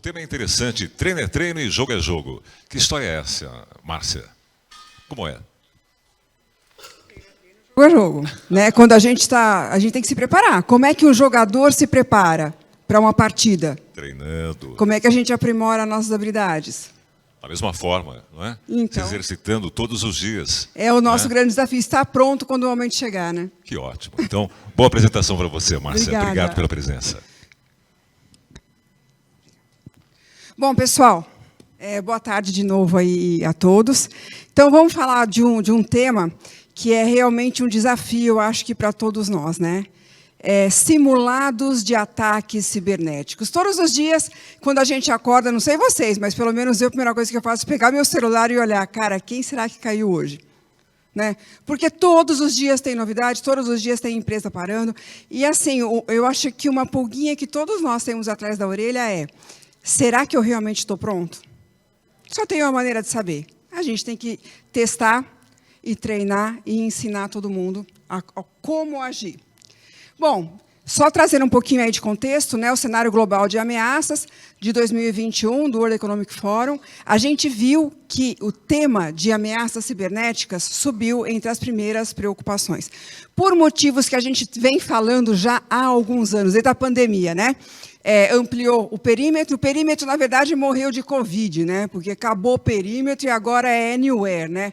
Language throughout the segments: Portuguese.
tema é interessante, treino é treino e jogo é jogo. Que história é essa, Márcia? Como é? Jogo é jogo, né? Quando a gente tem que se preparar. Como é que o jogador se prepara para uma partida? Treinando. Como é que a gente aprimora nossas habilidades? Da mesma forma, não é? Então, se exercitando todos os dias. É o nosso né? grande desafio, estar pronto quando o momento chegar, né? Que ótimo. Então, boa apresentação para você, Márcia. Obrigada. Obrigado pela presença. Bom, pessoal, boa tarde de novo aí a todos. Então, vamos falar de um tema que é realmente um desafio, eu acho que para todos nós, né? Simulados de ataques cibernéticos. Todos os dias, quando a gente acorda, não sei vocês, mas pelo menos eu, a primeira coisa que eu faço é pegar meu celular e olhar, cara, quem será que caiu hoje? Né? Porque todos os dias tem novidade, todos os dias tem empresa parando. E assim, eu acho que uma pulguinha que todos nós temos atrás da orelha é: será que eu realmente estou pronto? Só tem uma maneira de saber. A gente tem que testar e treinar e ensinar todo mundo a como agir. Bom, só trazendo um pouquinho aí de contexto, né, o cenário global de ameaças de 2021 do World Economic Forum, a gente viu que o tema de ameaças cibernéticas subiu entre as primeiras preocupações, por motivos que a gente vem falando já há alguns anos, desde a pandemia, né? Ampliou o perímetro, na verdade, morreu de Covid, né? Porque acabou o perímetro e agora é anywhere, né?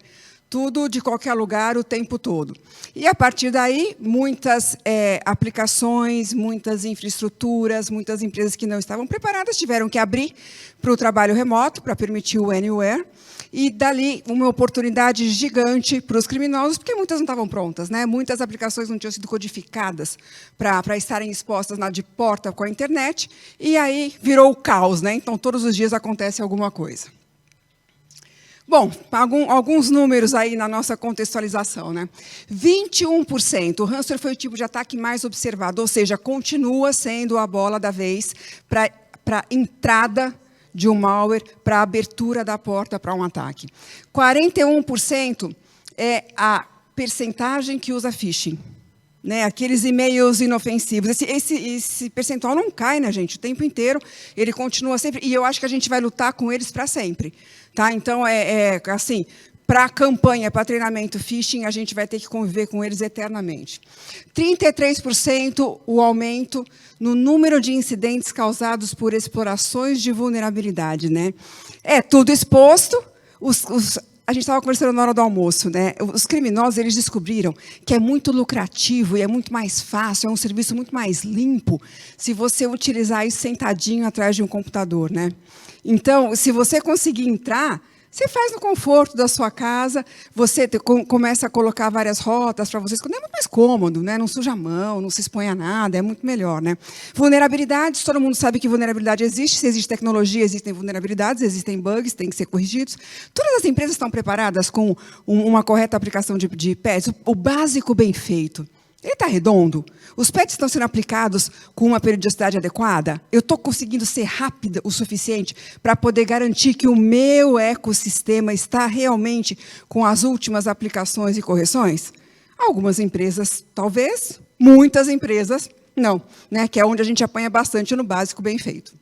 Tudo de qualquer lugar, o tempo todo. E, a partir daí, muitas aplicações, muitas infraestruturas, muitas empresas que não estavam preparadas tiveram que abrir para o trabalho remoto, para permitir o anywhere, e, dali, uma oportunidade gigante para os criminosos, porque muitas não estavam prontas, né? Muitas aplicações não tinham sido codificadas para estarem expostas de porta com a internet, e aí virou o caos, né? Então, todos os dias acontece alguma coisa. Bom, alguns números aí na nossa contextualização, né? 21%. O ransomware foi o tipo de ataque mais observado, ou seja, continua sendo a bola da vez para entrada de um malware, para a abertura da porta para um ataque. 41% é a percentagem que usa phishing. Né, aqueles e-mails inofensivos. Esse percentual não cai, né, gente? O tempo inteiro, ele continua sempre. E eu acho que a gente vai lutar com eles para sempre. Tá? Então, assim, para a campanha, para treinamento phishing, a gente vai ter que conviver com eles eternamente. 33% o aumento no número de incidentes causados por explorações de vulnerabilidade. Né? Tudo exposto. A gente estava conversando na hora do almoço, né? Os criminosos, eles descobriram que é muito lucrativo e é muito mais fácil, é um serviço muito mais limpo se você utilizar isso sentadinho atrás de um computador, né? Então, se você conseguir entrar, você faz no conforto da sua casa, você começa a colocar várias rotas para vocês, é muito mais cômodo, né? Não suja a mão, não se expõe a nada, é muito melhor, né? Vulnerabilidades, todo mundo sabe que vulnerabilidade existe, se existe tecnologia, existem vulnerabilidades, existem bugs, têm que ser corrigidos. Todas as empresas estão preparadas com uma correta aplicação de patches, o básico bem feito. Ele está redondo? Os patches estão sendo aplicados com uma periodicidade adequada? Eu estou conseguindo ser rápida o suficiente para poder garantir que o meu ecossistema está realmente com as últimas aplicações e correções? Algumas empresas, talvez. Muitas empresas, não. Né? Que é onde a gente apanha bastante no básico bem feito.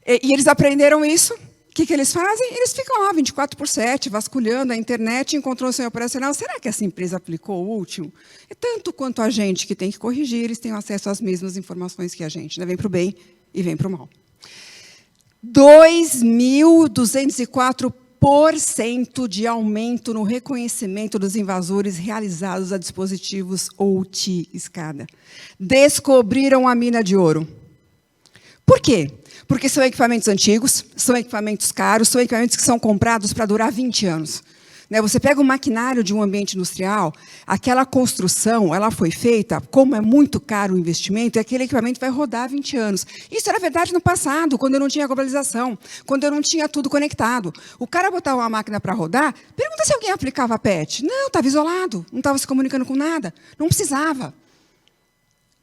E eles aprenderam isso. O que eles fazem? Eles ficam lá 24/7, vasculhando a internet, encontrando o seu operacional. Será que essa empresa aplicou o último? Tanto quanto a gente que tem que corrigir, eles têm acesso às mesmas informações que a gente. Né? Vem para o bem e vem para o mal. 2.204% de aumento no reconhecimento dos invasores realizados a dispositivos OT, escada. Descobriram a mina de ouro. Por quê? Porque são equipamentos antigos, são equipamentos caros, são equipamentos que são comprados para durar 20 anos. Né? Você pega o maquinário de um ambiente industrial, aquela construção, ela foi feita, como é muito caro o investimento, e aquele equipamento vai rodar 20 anos. Isso era verdade no passado, quando eu não tinha globalização, quando eu não tinha tudo conectado. O cara botava uma máquina para rodar, pergunta se alguém aplicava patch. Não, estava isolado, não estava se comunicando com nada, não precisava.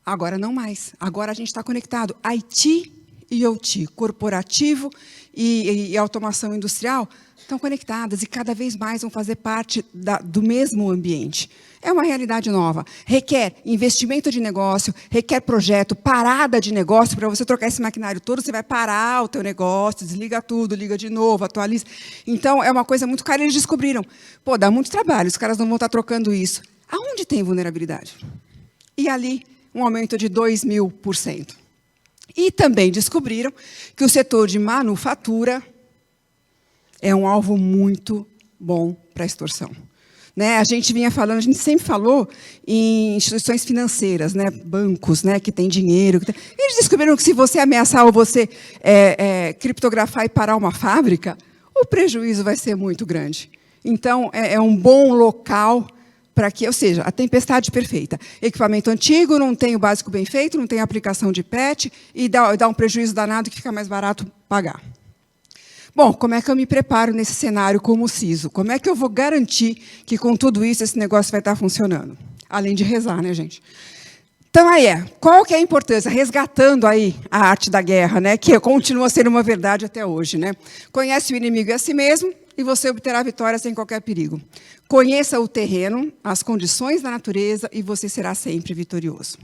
Agora não mais. Agora a gente está conectado. IT IoT, corporativo e automação industrial, estão conectadas e cada vez mais vão fazer parte do mesmo ambiente. É uma realidade nova. Requer investimento de negócio, requer projeto, parada de negócio. Para você trocar esse maquinário todo, você vai parar o teu negócio, desliga tudo, liga de novo, atualiza. Então, é uma coisa muito cara. Eles descobriram, pô, dá muito trabalho, os caras não vão estar trocando isso. Aonde tem vulnerabilidade? E ali, um aumento de 2.000%. E também descobriram que o setor de manufatura é um alvo muito bom para extorsão. Né? A gente vinha falando, a gente sempre falou em instituições financeiras, né? Bancos, né? Que têm dinheiro. Eles descobriram que se você ameaçar ou você criptografar e parar uma fábrica, o prejuízo vai ser muito grande. Então, é um bom local para que, ou seja, a tempestade perfeita. Equipamento antigo, não tem o básico bem feito, não tem aplicação de patch e dá um prejuízo danado que fica mais barato pagar. Bom, como é que eu me preparo nesse cenário como CISO? Como é que eu vou garantir que, com tudo isso, esse negócio vai estar funcionando? Além de rezar, né, gente? Então, qual que é a importância? Resgatando aí a arte da guerra, né, que continua sendo uma verdade até hoje. Né? Conhece o inimigo e a si mesmo, e você obterá vitória sem qualquer perigo. Conheça o terreno, as condições da natureza, e você será sempre vitorioso.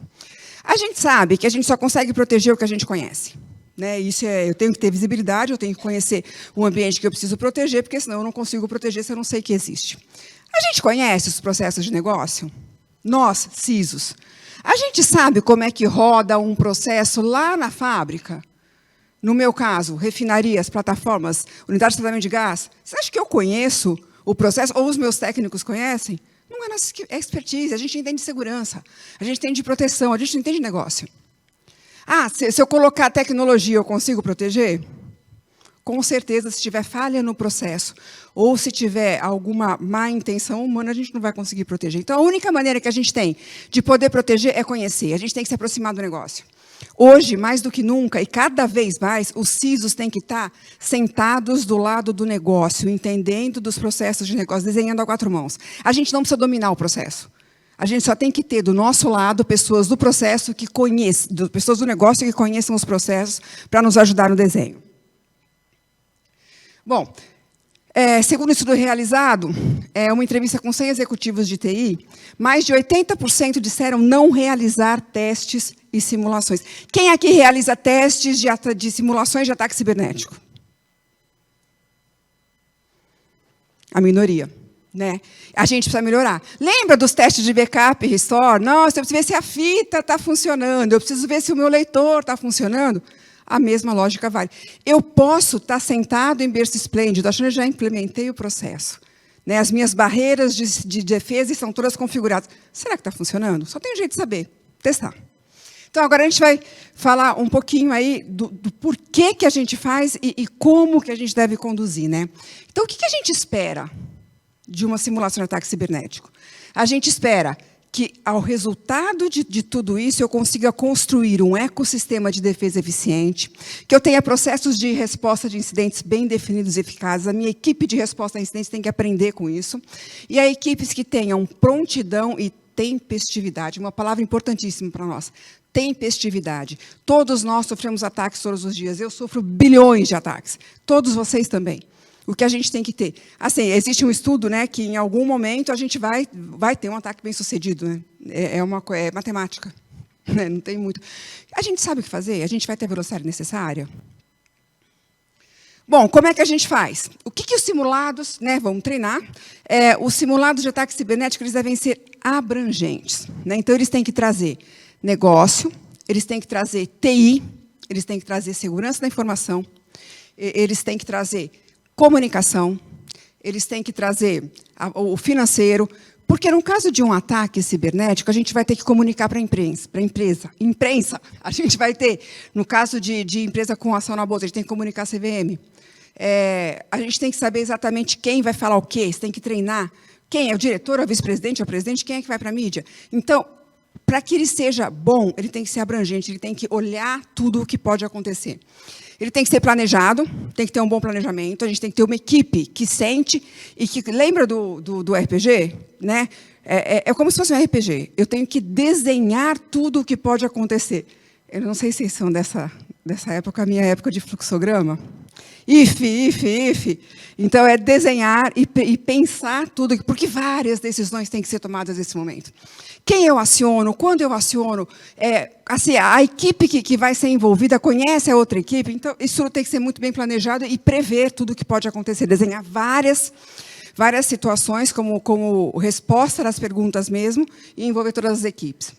A gente sabe que a gente só consegue proteger o que a gente conhece. Né? Isso eu tenho que ter visibilidade, eu tenho que conhecer o ambiente que eu preciso proteger, porque senão eu não consigo proteger se eu não sei que existe. A gente conhece os processos de negócio? Nós, CISOs. A gente sabe como é que roda um processo lá na fábrica? No meu caso, refinarias, plataformas, unidades de tratamento de gás. Você acha que eu conheço o processo, ou os meus técnicos conhecem? Não é nossa expertise, a gente entende de segurança, a gente entende de proteção, a gente não entende de negócio. Ah, se eu colocar tecnologia, eu consigo proteger? Com certeza, se tiver falha no processo, ou se tiver alguma má intenção humana, a gente não vai conseguir proteger. Então, a única maneira que a gente tem de poder proteger é conhecer. A gente tem que se aproximar do negócio. Hoje, mais do que nunca, e cada vez mais, os CISOs têm que estar sentados do lado do negócio, entendendo dos processos de negócio, desenhando a 4 mãos. A gente não precisa dominar o processo. A gente só tem que ter do nosso lado pessoas do processo que conheçam, pessoas do negócio que conheçam os processos para nos ajudar no desenho. Bom, segundo um estudo realizado, uma entrevista com 100 executivos de TI, mais de 80% disseram não realizar testes e simulações. Quem aqui realiza testes de simulações de ataque cibernético? A minoria. Né? A gente precisa melhorar. Lembra dos testes de backup e restore? Nossa, eu preciso ver se a fita está funcionando, eu preciso ver se o meu leitor está funcionando. A mesma lógica vale. Eu posso estar sentado em berço esplêndido, achando que já implementei o processo. Né? As minhas barreiras de defesa estão todas configuradas. Será que está funcionando? Só tem um jeito de saber. Testar. Então, agora a gente vai falar um pouquinho aí do porquê que a gente faz e como que a gente deve conduzir. Né? Então, o que a gente espera de uma simulação de ataque cibernético? A gente espera que, ao resultado de tudo isso, eu consiga construir um ecossistema de defesa eficiente, que eu tenha processos de resposta de incidentes bem definidos e eficazes, a minha equipe de resposta a incidentes tem que aprender com isso, e a equipes que tenham prontidão e tempestividade, uma palavra importantíssima para nós, tempestividade. Todos nós sofremos ataques todos os dias, eu sofro bilhões de ataques, todos vocês também. O que a gente tem que ter? Assim, existe um estudo, né, que em algum momento a gente vai ter um ataque bem sucedido. Né? É matemática. Né? Não tem muito. A gente sabe o que fazer? A gente vai ter a velocidade necessária? Bom, como é que a gente faz? O que os simulados, né, vamos treinar? Os simulados de ataque cibernético eles devem ser abrangentes. Né? Então, eles têm que trazer negócio, eles têm que trazer TI, eles têm que trazer segurança da informação, eles têm que trazer comunicação, eles têm que trazer o financeiro, porque no caso de um ataque cibernético, a gente vai ter que comunicar para a imprensa. A gente vai ter, no caso de empresa com ação na bolsa, a gente tem que comunicar a CVM. A gente tem que saber exatamente quem vai falar o quê, você tem que treinar. Quem é o diretor, é o vice-presidente, é o presidente, quem é que vai para a mídia? Então, para que ele seja bom, ele tem que ser abrangente, ele tem que olhar tudo o que pode acontecer. Ele tem que ser planejado, tem que ter um bom planejamento, a gente tem que ter uma equipe que sente e que... Lembra do RPG? Né? É como se fosse um RPG. Eu tenho que desenhar tudo o que pode acontecer. Eu não sei se vocês são dessa época, a minha época de fluxograma. If. Então, é desenhar e pensar tudo, porque várias decisões têm que ser tomadas nesse momento. Quem eu aciono, quando eu aciono, assim, a equipe que vai ser envolvida conhece a outra equipe, então isso tem que ser muito bem planejado e prever tudo o que pode acontecer, desenhar várias situações como resposta às perguntas mesmo e envolver todas as equipes.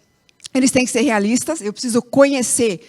Eles têm que ser realistas, eu preciso conhecer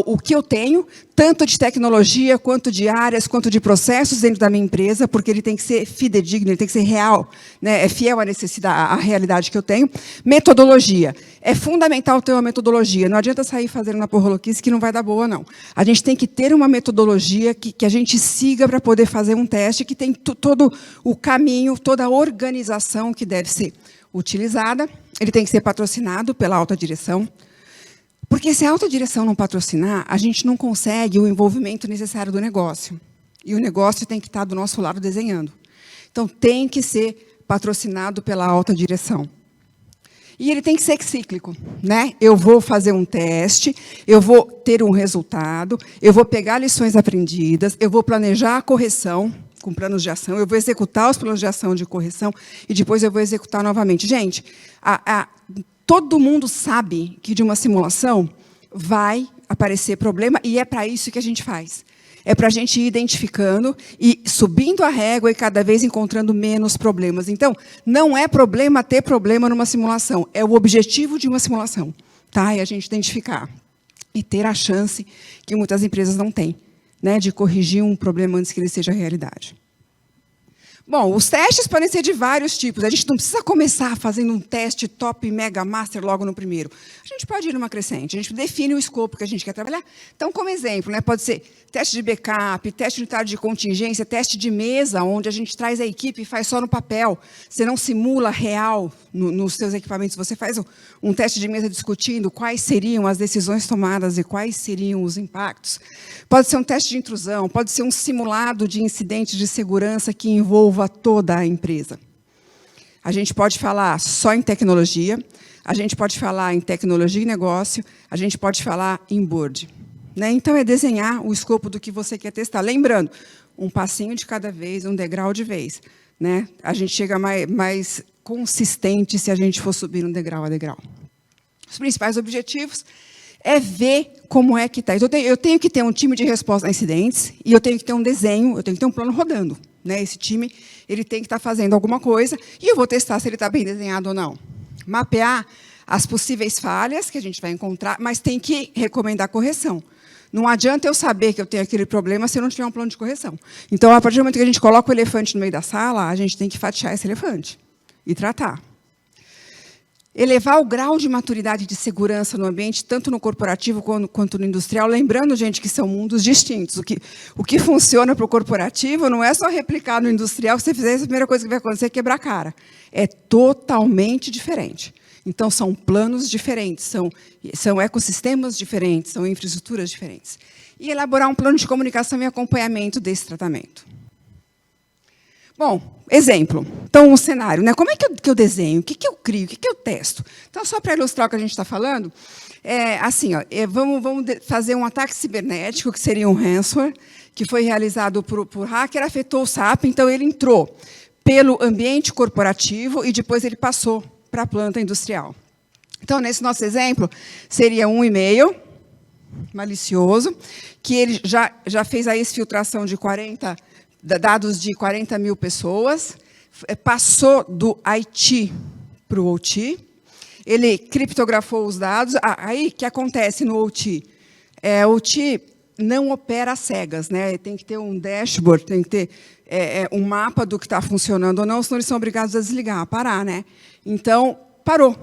o que eu tenho, tanto de tecnologia, quanto de áreas, quanto de processos dentro da minha empresa, porque ele tem que ser fidedigno, ele tem que ser real, né, é fiel à necessidade, à realidade que eu tenho. Metodologia. É fundamental ter uma metodologia. Não adianta sair fazendo uma porroloquice que não vai dar boa, não. A gente tem que ter uma metodologia que a gente siga para poder fazer um teste, que tem todo o caminho, toda a organização que deve ser utilizada. Ele tem que ser patrocinado pela alta direção. Porque se a alta direção não patrocinar, a gente não consegue o envolvimento necessário do negócio. E o negócio tem que estar do nosso lado desenhando. Então, tem que ser patrocinado pela alta direção. E ele tem que ser cíclico, né? Eu vou fazer um teste, eu vou ter um resultado, eu vou pegar lições aprendidas, eu vou planejar a correção com planos de ação, eu vou executar os planos de ação de correção e depois eu vou executar novamente. Gente, todo mundo sabe que de uma simulação vai aparecer problema e é para isso que a gente faz. É para a gente ir identificando e subindo a régua e cada vez encontrando menos problemas. Então, não é problema ter problema numa simulação, é o objetivo de uma simulação. Tá? E a gente identificar e ter a chance que muitas empresas não têm, né, de corrigir um problema antes que ele seja realidade. Bom, os testes podem ser de vários tipos. A gente não precisa começar fazendo um teste top, mega, master logo no primeiro. A gente pode ir numa crescente, a gente define o escopo que a gente quer trabalhar. Então, como exemplo, né, pode ser teste de backup, teste unitário de contingência, teste de mesa, onde a gente traz a equipe e faz só no papel. Você não simula real nos seus equipamentos. Você faz um teste de mesa discutindo quais seriam as decisões tomadas e quais seriam os impactos. Pode ser um teste de intrusão, pode ser um simulado de incidente de segurança que envolva toda a empresa. A gente pode falar só em tecnologia, a gente pode falar em tecnologia e negócio, a gente pode falar em board. Né? Então, é desenhar o escopo do que você quer testar. Lembrando, um passinho de cada vez, um degrau de vez. Né? A gente chega mais consistente se a gente for subir um degrau a degrau. Os principais objetivos é ver como é que está. Então, eu tenho que ter um time de resposta a incidentes e eu tenho que ter um desenho, eu tenho que ter um plano rodando. Né? Esse time ele tem que estar fazendo alguma coisa e eu vou testar se ele está bem desenhado ou não. Mapear as possíveis falhas que a gente vai encontrar, mas tem que recomendar correção. Não adianta eu saber que eu tenho aquele problema se eu não tiver um plano de correção. Então, a partir do momento que a gente coloca o elefante no meio da sala, a gente tem que fatiar esse elefante e tratar. Elevar o grau de maturidade de segurança no ambiente, tanto no corporativo quanto no industrial, lembrando, gente, que são mundos distintos. O que funciona para o corporativo não é só replicar no industrial, se você fizer isso, a primeira coisa que vai acontecer é quebrar a cara. É totalmente diferente. Então, são planos diferentes, são ecossistemas diferentes, são infraestruturas diferentes. E elaborar um plano de comunicação e acompanhamento desse tratamento. Bom, exemplo. Então, um cenário. Né? Como é que eu desenho? O que eu crio? O que eu testo? Então, só para ilustrar o que a gente está falando, assim, ó, vamos fazer um ataque cibernético, que seria um ransomware, que foi realizado por hacker, afetou o SAP, então ele entrou pelo ambiente corporativo e depois ele passou para a planta industrial. Então, nesse nosso exemplo, seria um e-mail malicioso, que ele já fez a exfiltração de dados de 40 mil pessoas, passou do IT para o OT, ele criptografou os dados. Aí, o que acontece no OT? O OT não opera às cegas, né? Tem que ter um dashboard, tem que ter um mapa do que está funcionando ou não, senão eles são obrigados a desligar, a parar. Né? Então, parou.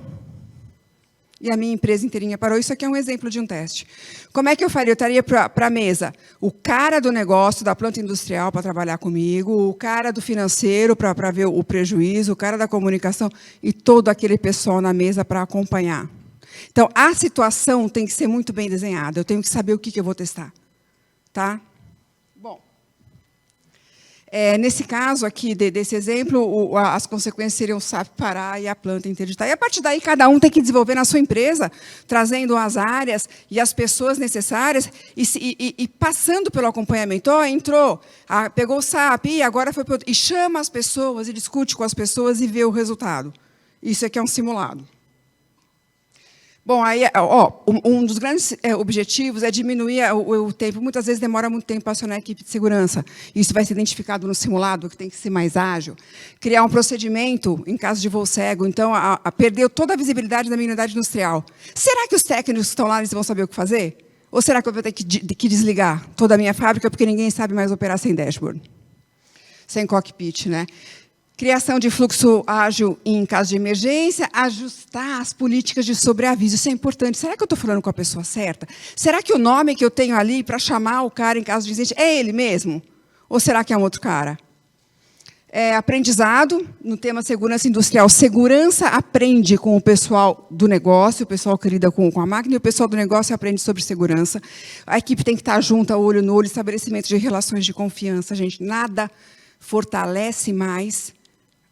E a minha empresa inteirinha parou. Isso aqui é um exemplo de um teste. Como é que eu faria? Eu estaria para a mesa o cara do negócio, da planta industrial, para trabalhar comigo, o cara do financeiro, para ver o prejuízo, o cara da comunicação e todo aquele pessoal na mesa para acompanhar. Então, a situação tem que ser muito bem desenhada. Eu tenho que saber o que eu vou testar. Tá? Bom, Nesse caso aqui, desse exemplo, as consequências seriam o SAP parar e a planta interditar. E, a partir daí, cada um tem que desenvolver na sua empresa, trazendo as áreas e as pessoas necessárias e passando pelo acompanhamento. Entrou, pegou o SAP, e agora foi... E chama as pessoas, e discute com as pessoas e vê o resultado. Isso aqui é um simulado. Bom, aí, um dos grandes objetivos é diminuir o tempo. Muitas vezes demora muito tempo para acionar a equipe de segurança. Isso vai ser identificado no simulado, que tem que ser mais ágil. Criar um procedimento em caso de voo cego. Então, perdeu toda a visibilidade da minha unidade industrial. Será que os técnicos que estão lá eles vão saber o que fazer? Ou será que eu vou ter que desligar toda a minha fábrica porque ninguém sabe mais operar sem dashboard? Sem cockpit, né? Criação de fluxo ágil em caso de emergência, ajustar as políticas de sobreaviso. Isso é importante. Será que eu estou falando com a pessoa certa? Será que o nome que eu tenho ali para chamar o cara em caso de incidente é ele mesmo? Ou será que é um outro cara? Aprendizado, no tema segurança industrial. Segurança aprende com o pessoal do negócio, o pessoal que lida com a máquina, e o pessoal do negócio aprende sobre segurança. A equipe tem que estar junta, olho no olho, estabelecimento de relações de confiança. Gente, nada fortalece mais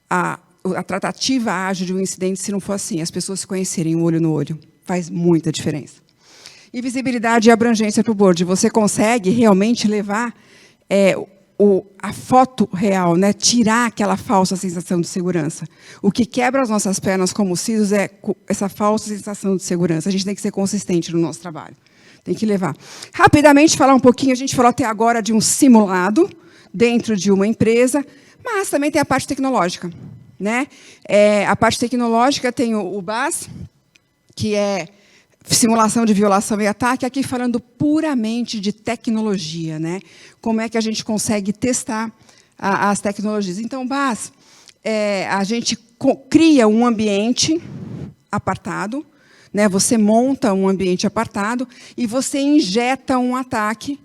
a tratativa ágil de um incidente se não for assim, as pessoas se conhecerem olho no olho. Faz muita diferença. E visibilidade e abrangência para o board. Você consegue realmente levar a foto real, né? Tirar aquela falsa sensação de segurança. O que quebra as nossas pernas como CISOs é essa falsa sensação de segurança. A gente tem que ser consistente no nosso trabalho. Tem que levar. Rapidamente, falar um pouquinho, a gente falou até agora de um simulado dentro de uma empresa, mas também tem a parte tecnológica, né? A parte tecnológica tem o BAS, que é simulação de violação e ataque, aqui falando puramente de tecnologia, né? Como é que a gente consegue testar as tecnologias. Então, o BAS, a gente cria um ambiente apartado, né? Você monta um ambiente apartado e você injeta um ataque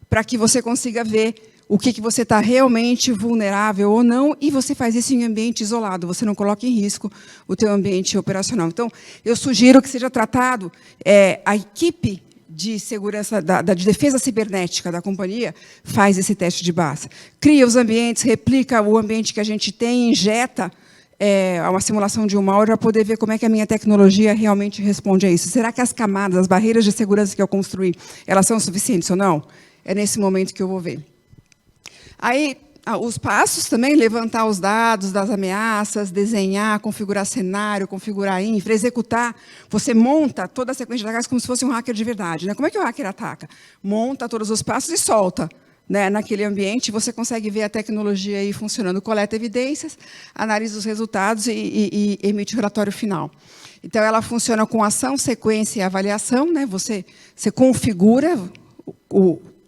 para que você consiga ver o que você está realmente vulnerável ou não, e você faz isso em ambiente isolado, você não coloca em risco o teu ambiente operacional. Então, eu sugiro que seja tratado, a equipe de segurança, de defesa cibernética da companhia, faz esse teste de base. Cria os ambientes, replica o ambiente que a gente tem, injeta uma simulação de um malware para poder ver como é que a minha tecnologia realmente responde a isso. Será que as camadas, as barreiras de segurança que eu construí, elas são suficientes ou não? É nesse momento que eu vou ver. Aí, os passos também, levantar os dados das ameaças, desenhar, configurar cenário, configurar infra, executar. Você monta toda a sequência de ataques como se fosse um hacker de verdade, né? Como é que o hacker ataca? Monta todos os passos e solta, né? Naquele ambiente, você consegue ver a tecnologia aí funcionando, coleta evidências, analisa os resultados e emite o relatório final. Então, ela funciona com ação, sequência e avaliação, né? Você configura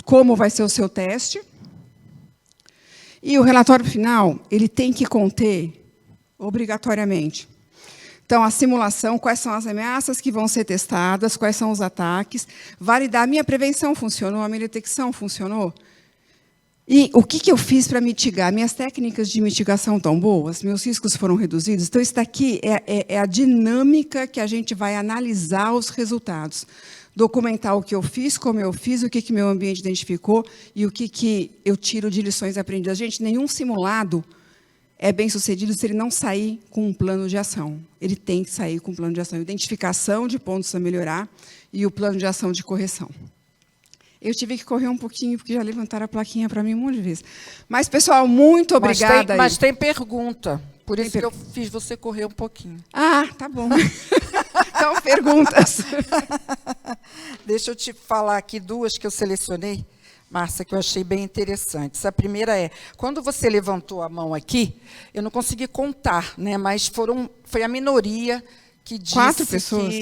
como vai ser o seu teste. E o relatório final, ele tem que conter, obrigatoriamente, então, a simulação, quais são as ameaças que vão ser testadas, quais são os ataques, validar a minha prevenção funcionou, a minha detecção funcionou, e o que eu fiz para mitigar? Minhas técnicas de mitigação estão boas? Meus riscos foram reduzidos? Então, isso daqui é a dinâmica que a gente vai analisar os resultados. Documentar o que eu fiz, como eu fiz, o que meu ambiente identificou e o que eu tiro de lições aprendidas. Gente, nenhum simulado é bem-sucedido se ele não sair com um plano de ação. Ele tem que sair com um plano de ação. Identificação de pontos a melhorar e o plano de ação de correção. Eu tive que correr um pouquinho, porque já levantaram a plaquinha para mim um monte de vezes. Mas, pessoal, muito obrigada. Mas tem pergunta. Por isso que eu fiz você correr um pouquinho. Ah, tá bom. Então, perguntas. Deixa eu te falar aqui duas que eu selecionei, Márcia, que eu achei bem interessantes. A primeira é, quando você levantou a mão aqui, eu não consegui contar, né, mas foi a minoria que disse 4 pessoas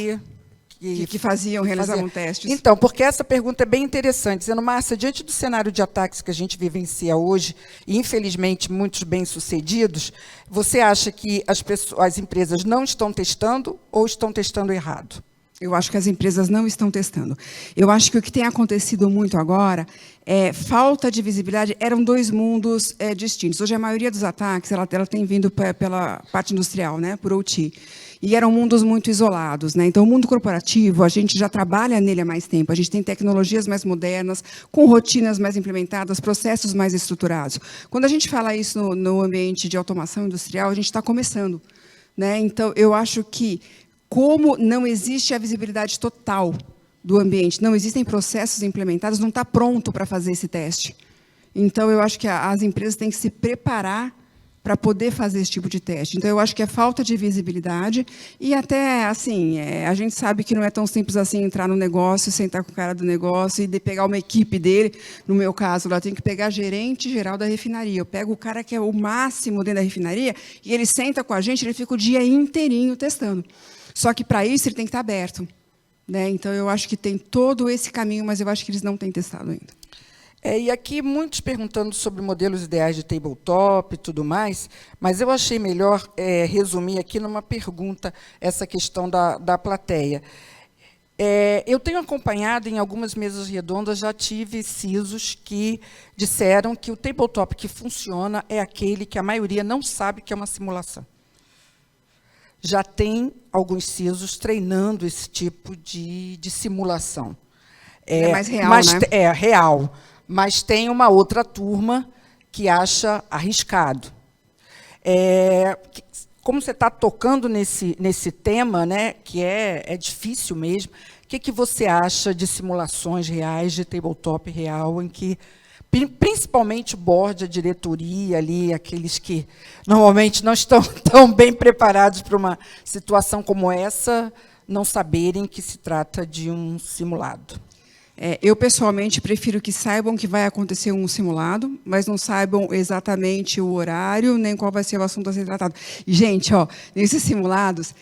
que realizavam testes. Então, porque essa pergunta é bem interessante, dizendo, Márcia, diante do cenário de ataques que a gente vivencia hoje, e infelizmente muitos bem-sucedidos, você acha que as empresas não estão testando ou estão testando errado? Eu acho que as empresas não estão testando. Eu acho que o que tem acontecido muito agora é falta de visibilidade. Eram 2 mundos distintos. Hoje, a maioria dos ataques ela tem vindo pela parte industrial, né, por OT. e eram mundos muito isolados, né? Então, o mundo corporativo, a gente já trabalha nele há mais tempo, a gente tem tecnologias mais modernas, com rotinas mais implementadas, processos mais estruturados. Quando a gente fala isso no ambiente de automação industrial, a gente está começando, né? Então, eu acho que, como não existe a visibilidade total do ambiente, não existem processos implementados, não está pronto para fazer esse teste. Então, eu acho que as empresas têm que se preparar para poder fazer esse tipo de teste. Então, eu acho que é falta de visibilidade e até, assim, a gente sabe que não é tão simples assim entrar no negócio, sentar com o cara do negócio e pegar uma equipe dele. No meu caso, lá, eu tenho que pegar gerente geral da refinaria. Eu pego o cara que é o máximo dentro da refinaria e ele senta com a gente, ele fica o dia inteirinho testando. Só que, para isso, ele tem que estar aberto, né? Então, eu acho que tem todo esse caminho, mas eu acho que eles não têm testado ainda. E aqui, muitos perguntando sobre modelos ideais de tabletop e tudo mais, mas eu achei melhor resumir aqui numa pergunta essa questão da plateia. Eu tenho acompanhado em algumas mesas redondas, já tive CISOs que disseram que o tabletop que funciona é aquele que a maioria não sabe que é uma simulação. Já tem alguns CISOs treinando esse tipo de simulação. É mais real, mas, né? É real. Mas tem uma outra turma que acha arriscado. Como você está tocando nesse tema, né, que é difícil mesmo, o que você acha de simulações reais, de tabletop real, em que, principalmente o board, a diretoria, ali, aqueles que normalmente não estão tão bem preparados para uma situação como essa, não saberem que se trata de um simulado? Eu, pessoalmente, prefiro que saibam que vai acontecer um simulado, mas não saibam exatamente o horário, nem qual vai ser o assunto a ser tratado. E, gente, nesses simulados,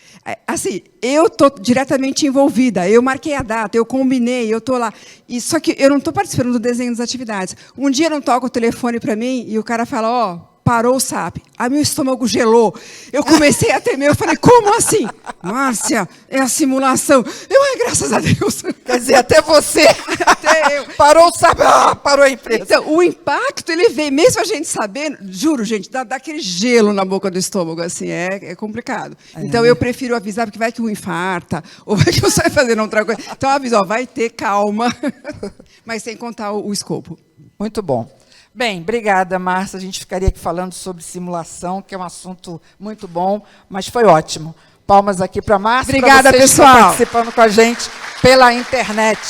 assim, eu estou diretamente envolvida, eu marquei a data, eu combinei, eu estou lá. Só que eu não estou participando do desenho das atividades. Um dia não toca o telefone para mim e o cara fala, parou o SAP. Meu estômago gelou. Eu comecei a tremer. Eu falei, como assim? Márcia, é a simulação. Graças a Deus. Quer dizer, até você. Até eu. Parou o SAP, parou a empresa. Então, o impacto, ele veio, mesmo a gente sabendo, juro, gente, dá aquele gelo na boca do estômago, assim, é complicado. Então, eu prefiro avisar, porque vai que um infarta, ou vai que você vai fazer outra coisa. Então, eu aviso, vai ter calma, mas sem contar o escopo. Muito bom. Bem, obrigada, Márcia. A gente ficaria aqui falando sobre simulação, que é um assunto muito bom, mas foi ótimo. Palmas aqui para a Márcia. Obrigada, pra vocês pessoal. Que estão participando com a gente pela internet.